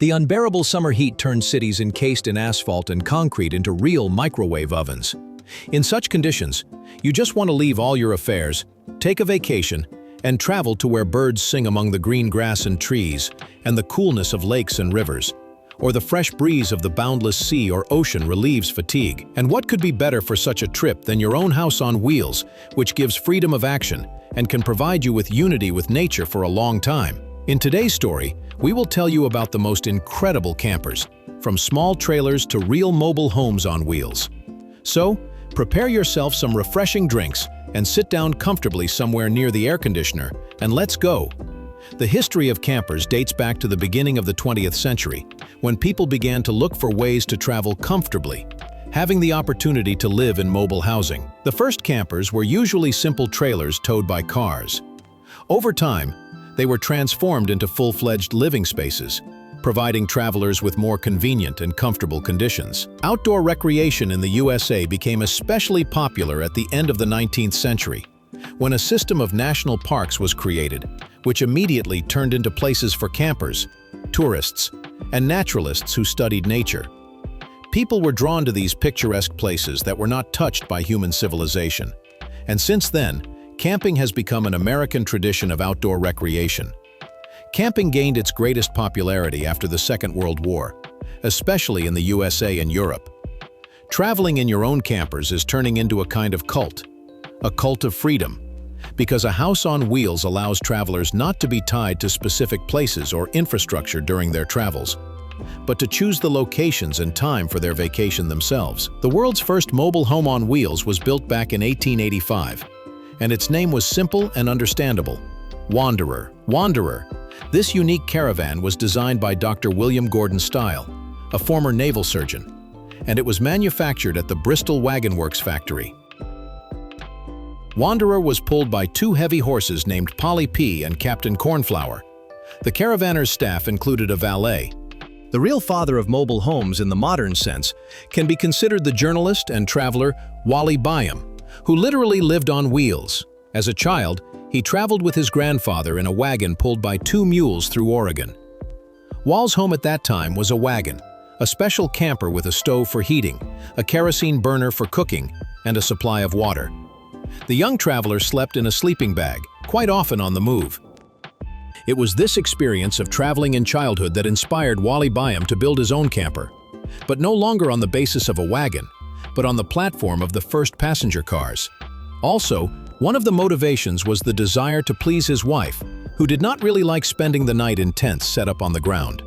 The unbearable summer heat turned cities encased in asphalt and concrete into real microwave ovens. In such conditions, you just want to leave all your affairs, take a vacation, and travel to where birds sing among the green grass and trees, and the coolness of lakes and rivers, or the fresh breeze of the boundless sea or ocean relieves fatigue. And what could be better for such a trip than your own house on wheels, which gives freedom of action and can provide you with unity with nature for a long time? In today's story, we will tell you about the most incredible campers, from small trailers to real mobile homes on wheels. So, prepare yourself some refreshing drinks and sit down comfortably somewhere near the air conditioner, and let's go. The history of campers dates back to the beginning of the 20th century, when people began to look for ways to travel comfortably, having the opportunity to live in mobile housing. The first campers were usually simple trailers towed by cars. Over time, they were transformed into full-fledged living spaces, providing travelers with more convenient and comfortable conditions. Outdoor recreation in the USA became especially popular at the end of the 19th century, when a system of national parks was created, which immediately turned into places for campers, tourists, and naturalists who studied nature. People were drawn to these picturesque places that were not touched by human civilization. And since then, camping has become an American tradition of outdoor recreation. Camping gained its greatest popularity after the Second World War, especially in the USA and Europe. Traveling in your own campers is turning into a kind of cult, a cult of freedom, because a house on wheels allows travelers not to be tied to specific places or infrastructure during their travels, but to choose the locations and time for their vacation themselves. The world's first mobile home on wheels was built back in 1885, and its name was simple and understandable: Wanderer. Wanderer. This unique caravan was designed by Dr. William Gordon Stile, a former naval surgeon, and it was manufactured at the Bristol Wagon Works factory. Wanderer was pulled by two heavy horses named Polly P and Captain Cornflower. The caravanner's staff included a valet. The real father of mobile homes in the modern sense can be considered the journalist and traveler Wally Byam, who literally lived on wheels. As a child, he traveled with his grandfather in a wagon pulled by two mules through Oregon. Wall's home at that time was a wagon, a special camper with a stove for heating, a kerosene burner for cooking, and a supply of water. The young traveler slept in a sleeping bag, quite often on the move. It was this experience of traveling in childhood that inspired Wally Byam to build his own camper, but no longer on the basis of a wagon, but on the platform of the first passenger cars. Also, one of the motivations was the desire to please his wife, who did not really like spending the night in tents set up on the ground.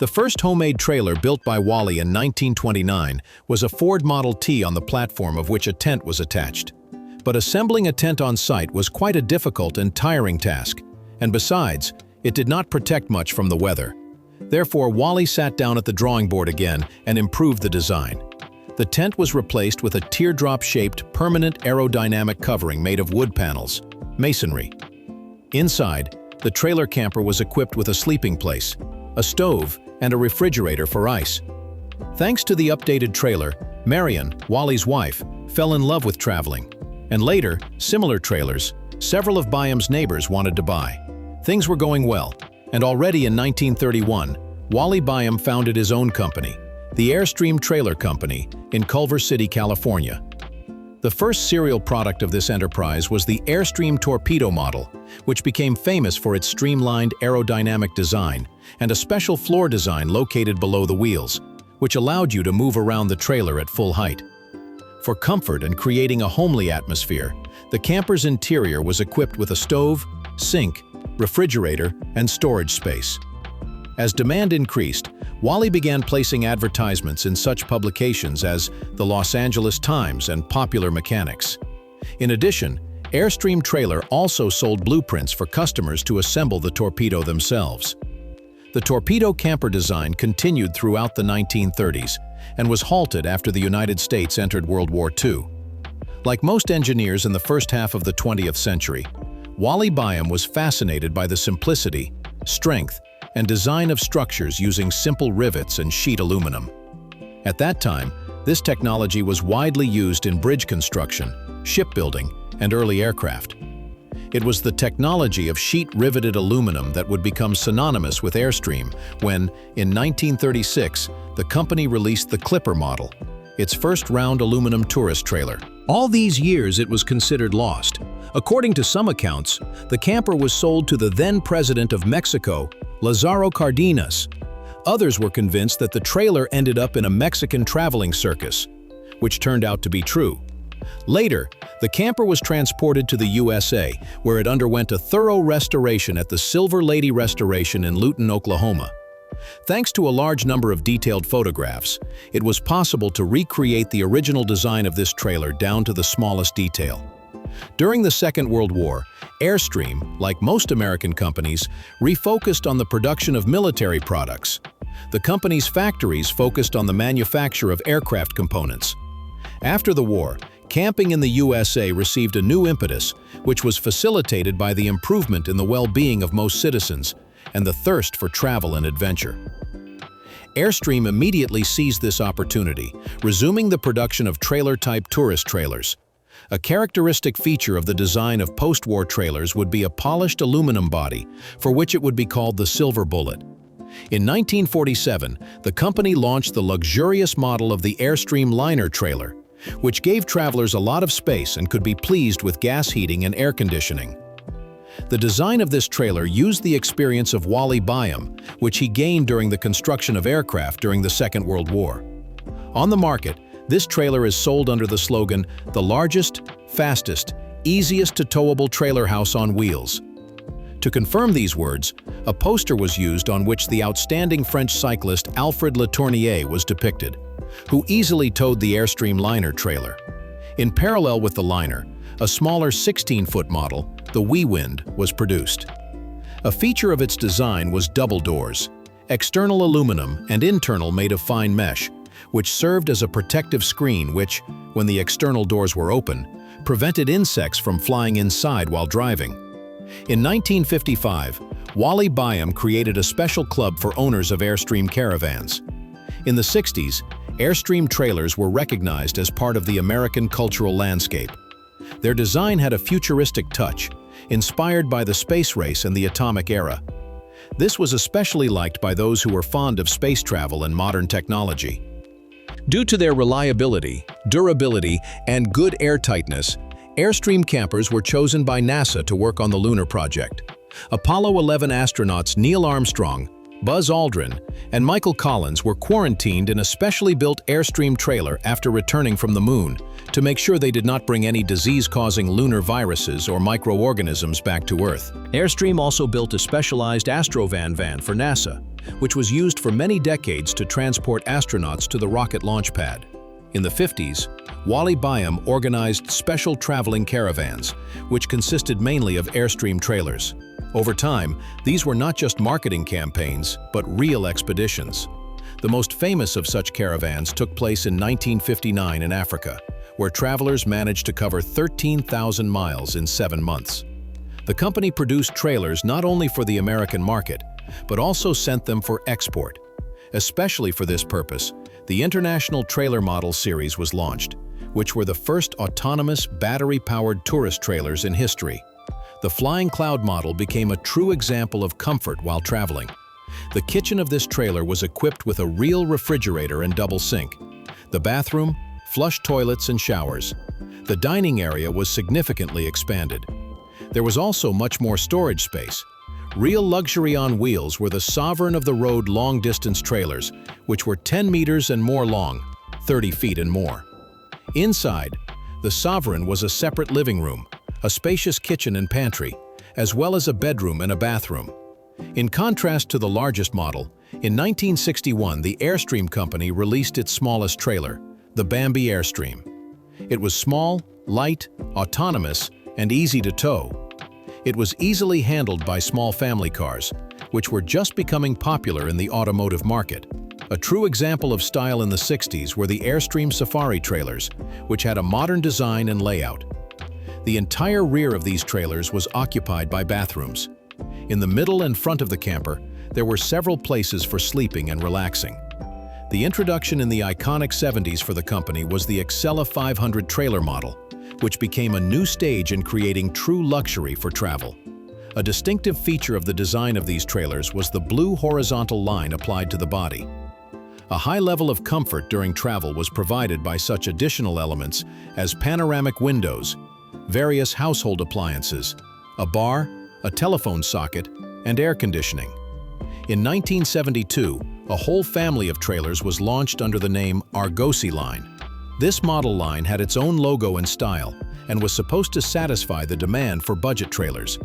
The first homemade trailer built by Wally in 1929 was a Ford Model T on the platform of which a tent was attached. But assembling a tent on site was quite a difficult and tiring task, and besides, it did not protect much from the weather. Therefore, Wally sat down at the drawing board again and improved the design. The tent was replaced with a teardrop-shaped, permanent aerodynamic covering made of wood panels, masonry. Inside, the trailer camper was equipped with a sleeping place, a stove, and a refrigerator for ice. Thanks to the updated trailer, Marion, Wally's wife, fell in love with traveling. And later, similar trailers, several of Byam's neighbors wanted to buy. Things were going well, and already in 1931, Wally Byam founded his own company, the Airstream Trailer Company, in Culver City, California. The first serial product of this enterprise was the Airstream Torpedo model, which became famous for its streamlined aerodynamic design and a special floor design located below the wheels, which allowed you to move around the trailer at full height. For comfort and creating a homely atmosphere, the camper's interior was equipped with a stove, sink, refrigerator, and storage space. As demand increased, Wally began placing advertisements in such publications as the Los Angeles Times and Popular Mechanics. In addition, Airstream Trailer also sold blueprints for customers to assemble the torpedo themselves. The torpedo camper design continued throughout the 1930s and was halted after the United States entered World War II. Like most engineers in the first half of the 20th century, Wally Byam was fascinated by the simplicity, strength, and design of structures using simple rivets and sheet aluminum. At that time, this technology was widely used in bridge construction, shipbuilding, and early aircraft. It was the technology of sheet-riveted aluminum that would become synonymous with Airstream when, in 1936, the company released the Clipper model, its first round aluminum tourist trailer. All these years it was considered lost. According to some accounts, the camper was sold to the then president of Mexico, Lázaro Cárdenas. Others were convinced that the trailer ended up in a Mexican traveling circus, which turned out to be true. Later, the camper was transported to the USA, where it underwent a thorough restoration at the Silver Lady Restoration in Luton, Oklahoma. Thanks to a large number of detailed photographs, it was possible to recreate the original design of this trailer down to the smallest detail. During the Second World War, Airstream, like most American companies, refocused on the production of military products. The company's factories focused on the manufacture of aircraft components. After the war, camping in the USA received a new impetus, which was facilitated by the improvement in the well-being of most citizens and the thirst for travel and adventure. Airstream immediately seized this opportunity, resuming the production of trailer-type tourist trailers. A characteristic feature of the design of post-war trailers would be a polished aluminum body, for which it would be called the Silver Bullet. In 1947, the company launched the luxurious model of the Airstream Liner trailer, which gave travelers a lot of space and could be pleased with gas heating and air conditioning. The design of this trailer used the experience of Wally Byam, which he gained during the construction of aircraft during the Second World War. On the market, this trailer is sold under the slogan, "The largest, fastest, easiest to towable trailer house on wheels." To confirm these words, a poster was used on which the outstanding French cyclist Alfred Latournier was depicted, who easily towed the Airstream Liner trailer. In parallel with the Liner, a smaller 16-foot model, the Wind, was produced. A feature of its design was double doors, external aluminum and internal made of fine mesh, which served as a protective screen which, when the external doors were open, prevented insects from flying inside while driving. In 1955, Wally Byam created a special club for owners of Airstream caravans. In the 60s, Airstream trailers were recognized as part of the American cultural landscape. Their design had a futuristic touch, inspired by the space race and the atomic era. This was especially liked by those who were fond of space travel and modern technology. Due to their reliability, durability, and good airtightness, Airstream campers were chosen by NASA to work on the lunar project. Apollo 11 astronauts Neil Armstrong, Buzz Aldrin, and Michael Collins were quarantined in a specially built Airstream trailer after returning from the moon to make sure they did not bring any disease-causing lunar viruses or microorganisms back to Earth. Airstream also built a specialized Astrovan van for NASA, which was used for many decades to transport astronauts to the rocket launch pad. In the 50s, Wally Byam organized special traveling caravans, which consisted mainly of Airstream trailers. Over time, these were not just marketing campaigns, but real expeditions. The most famous of such caravans took place in 1959 in Africa, where travelers managed to cover 13,000 miles in 7 months. The company produced trailers not only for the American market, but also sent them for export. Especially for this purpose, the International Trailer Model Series was launched, which were the first autonomous, battery-powered tourist trailers in history. The Flying Cloud model became a true example of comfort while traveling. The kitchen of this trailer was equipped with a real refrigerator and double sink. The bathroom, flush toilets and showers. The dining area was significantly expanded. There was also much more storage space. Real luxury on wheels were the Sovereign of the Road long-distance trailers, which were 10 meters and more long, 30 feet and more. Inside, the Sovereign was a separate living room, a spacious kitchen and pantry, as well as a bedroom and a bathroom. In contrast to the largest model, in 1961 the Airstream company released its smallest trailer, the Bambi Airstream. It was small, light, autonomous, and easy to tow. It was easily handled by small family cars, which were just becoming popular in the automotive market. A true example of style in the 60s were the Airstream Safari trailers, which had a modern design and layout. The entire rear of these trailers was occupied by bathrooms. In the middle and front of the camper, there were several places for sleeping and relaxing. The introduction in the iconic 70s for the company was the Excella 500 trailer model, which became a new stage in creating true luxury for travel. A distinctive feature of the design of these trailers was the blue horizontal line applied to the body. A high level of comfort during travel was provided by such additional elements as panoramic windows, various household appliances, a bar, a telephone socket, and air conditioning. In 1972, a whole family of trailers was launched under the name Argosy line. This model line had its own logo and style and was supposed to satisfy the demand for budget trailers.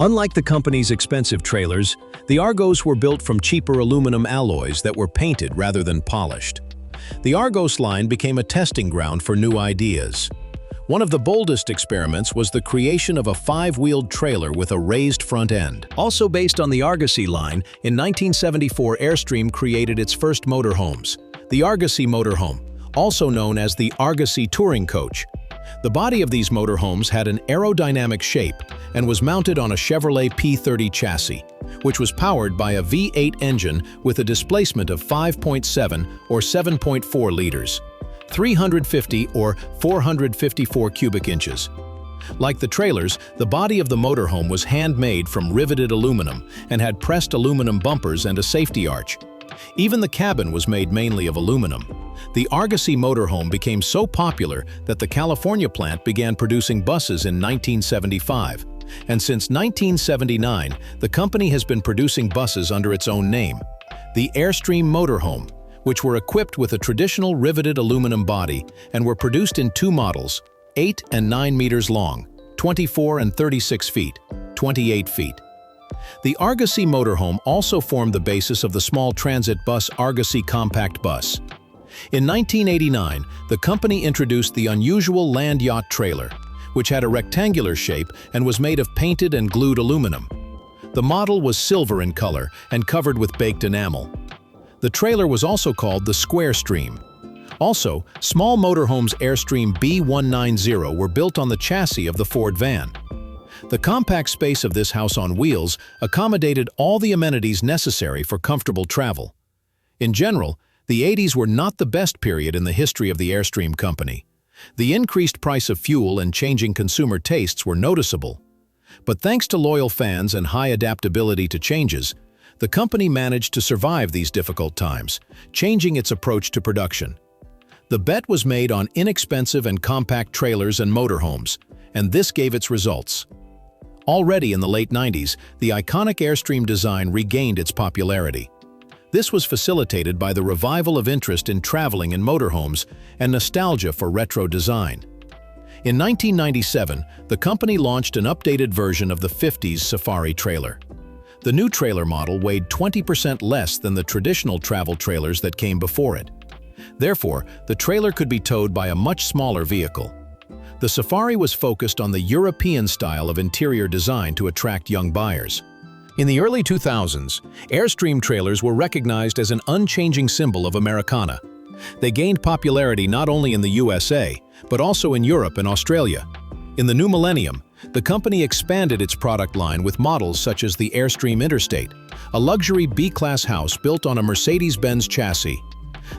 Unlike the company's expensive trailers, the Argos were built from cheaper aluminum alloys that were painted rather than polished. The Argos line became a testing ground for new ideas. One of the boldest experiments was the creation of a 5-wheeled trailer with a raised front end. Also based on the Argosy line, in 1974 Airstream created its first motorhomes, the Argosy motorhome, also known as the Argosy touring coach. The body of these motorhomes had an aerodynamic shape and was mounted on a Chevrolet P30 chassis, which was powered by a V8 engine with a displacement of 5.7 or 7.4 liters, 350 or 454 cubic inches. Like the trailers, the body of the motorhome was handmade from riveted aluminum and had pressed aluminum bumpers and a safety arch. Even the cabin was made mainly of aluminum. The Argosy motorhome became so popular that the California plant began producing buses in 1975. And since 1979, the company has been producing buses under its own name, the Airstream motorhome, which were equipped with a traditional riveted aluminum body and were produced in 2 models, 8 and 9 meters long, 24 and 36 feet, 28 feet. The Argosy motorhome also formed the basis of the small transit bus Argosy compact bus. In 1989, the company introduced the unusual land yacht trailer, which had a rectangular shape and was made of painted and glued aluminum. The model was silver in color and covered with baked enamel. The trailer was also called the Squarestream. Also, small motorhomes Airstream B190 were built on the chassis of the Ford van. The compact space of this house on wheels accommodated all the amenities necessary for comfortable travel. In general, the 80s were not the best period in the history of the Airstream company. The increased price of fuel and changing consumer tastes were noticeable. But thanks to loyal fans and high adaptability to changes, the company managed to survive these difficult times, changing its approach to production. The bet was made on inexpensive and compact trailers and motorhomes, and this gave its results. Already in the late 90s, the iconic Airstream design regained its popularity. This was facilitated by the revival of interest in traveling in motorhomes and nostalgia for retro design. In 1997, the company launched an updated version of the 50s Safari trailer. The new trailer model weighed 20% less than the traditional travel trailers that came before it. Therefore, the trailer could be towed by a much smaller vehicle. The Safari was focused on the European style of interior design to attract young buyers. In the early 2000s, Airstream trailers were recognized as an unchanging symbol of Americana. They gained popularity not only in the USA, but also in Europe and Australia. In the new millennium, the company expanded its product line with models such as the Airstream Interstate, a luxury B-class house built on a Mercedes-Benz chassis.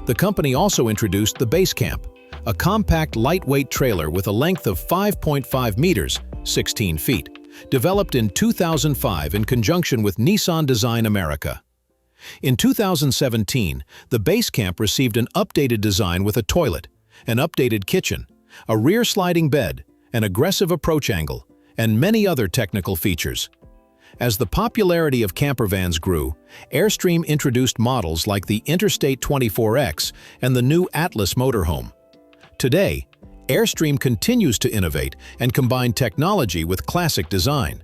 The company also introduced the Basecamp, a compact lightweight trailer with a length of 5.5 meters, 16 feet, developed in 2005 in conjunction with Nissan Design America. In 2017, the Basecamp received an updated design with a toilet, an updated kitchen, a rear sliding bed, an aggressive approach angle, and many other technical features. As the popularity of campervans grew, Airstream introduced models like the Interstate 24X and the new Atlas motorhome. Today, Airstream continues to innovate and combine technology with classic design.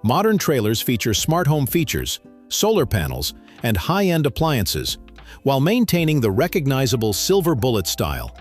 Modern trailers feature smart home features, solar panels, and high-end appliances, while maintaining the recognizable silver bullet style.